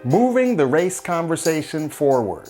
Moving the race conversation forward.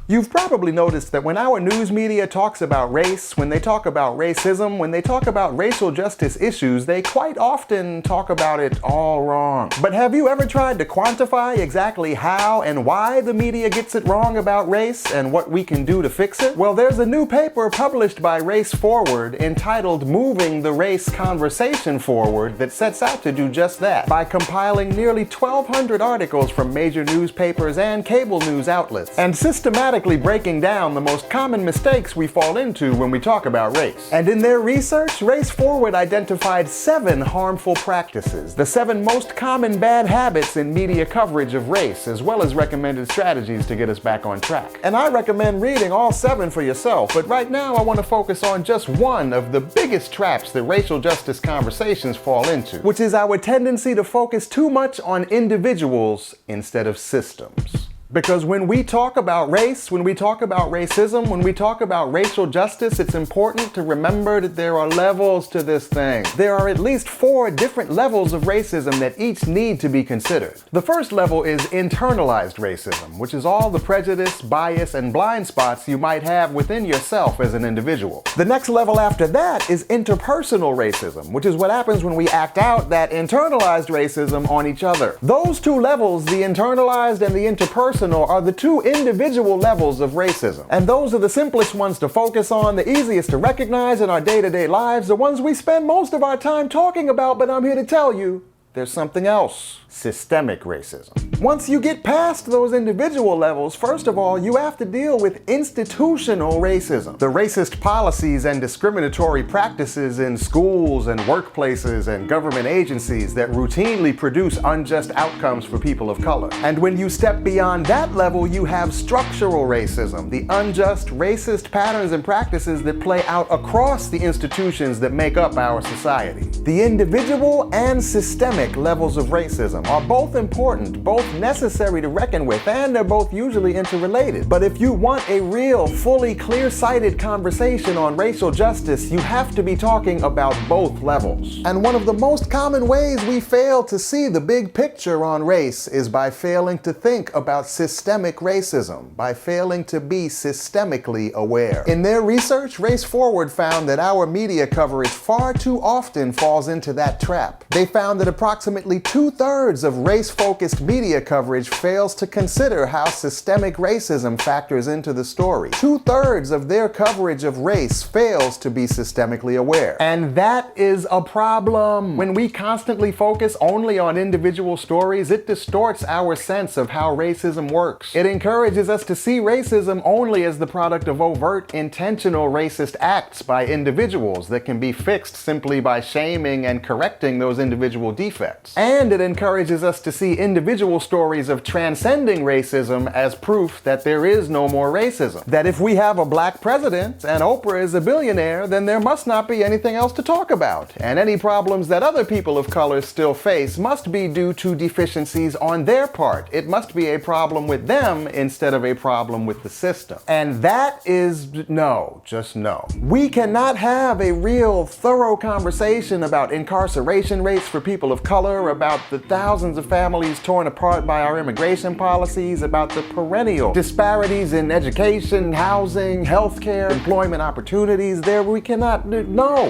You've probably noticed that when our news media talks about race, when they talk about racism, when they talk about racial justice issues, they quite often talk about it all wrong. But have you ever tried to quantify exactly how and why the media gets it wrong about race and what we can do to fix it? Well, there's a new paper published by Race Forward entitled Moving the Race Conversation Forward that sets out to do just that by compiling nearly 1,200 articles from major newspapers and cable news outlets and systematically breaking down the most common mistakes we fall into when we talk about race. And in their research, Race Forward identified 7 harmful practices, the 7 most common bad habits in media coverage of race, as well as recommended strategies to get us back on track. And I recommend reading all 7 for yourself, but right now I want to focus on just one of the biggest traps that racial justice conversations fall into, which is our tendency to focus too much on individuals instead of systems. Because when we talk about race, when we talk about racism, when we talk about racial justice, it's important to remember that there are levels to this thing. There are at least 4 different levels of racism that each need to be considered. The first level is internalized racism, which is all the prejudice, bias, and blind spots you might have within yourself as an individual. The next level after that is interpersonal racism, which is what happens when we act out that internalized racism on each other. Those 2 levels, the internalized and the interpersonal, are the 2 individual levels of racism. And those are the simplest ones to focus on, the easiest to recognize in our day-to-day lives, the ones we spend most of our time talking about, but I'm here to tell you, there's something else. Systemic racism. Once you get past those individual levels, first of all, you have to deal with institutional racism. The racist policies and discriminatory practices in schools and workplaces and government agencies that routinely produce unjust outcomes for people of color. And when you step beyond that level, you have structural racism, the unjust racist patterns and practices that play out across the institutions that make up our society. The individual and systemic levels of racism are both important, both necessary to reckon with, and they're both usually interrelated. But if you want a real, fully clear-sighted conversation on racial justice, you have to be talking about both levels. And one of the most common ways we fail to see the big picture on race is by failing to think about systemic racism, by failing to be systemically aware. In their research, Race Forward found that our media coverage far too often falls into that trap. They found that approximately 2/3 of race-focused media coverage fails to consider how systemic racism factors into the story. 2/3 of their coverage of race fails to be systemically aware. And that is a problem. When we constantly focus only on individual stories, it distorts our sense of how racism works. It encourages us to see racism only as the product of overt, intentional racist acts by individuals that can be fixed simply by shaming and correcting those individual defects. And it encourages us to see individual stories of transcending racism as proof that there is no more racism. That if we have a black president and Oprah is a billionaire, then there must not be anything else to talk about. And any problems that other people of color still face must be due to deficiencies on their part. It must be a problem with them instead of a problem with the system. And that is no, just no. We cannot have a real, thorough conversation about incarceration rates for people of color, about the thousands of families torn apart by our immigration policies, about the perennial disparities in education, housing, healthcare, employment opportunities.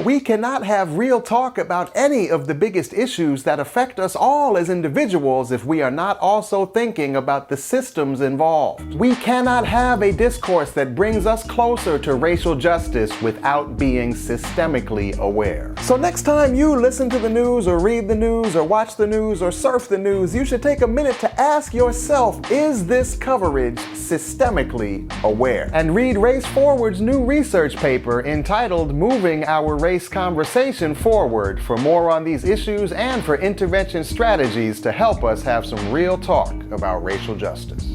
We cannot have real talk about any of the biggest issues that affect us all as individuals if we are not also thinking about the systems involved. We cannot have a discourse that brings us closer to racial justice without being systemically aware. So next time you listen to the news or read the news or watch the news or surf the news, you should take a minute to ask yourself, is this coverage systemically aware? And read Race Forward's new research paper entitled Moving Our Race Conversation Forward for more on these issues and for intervention strategies to help us have some real talk about racial justice.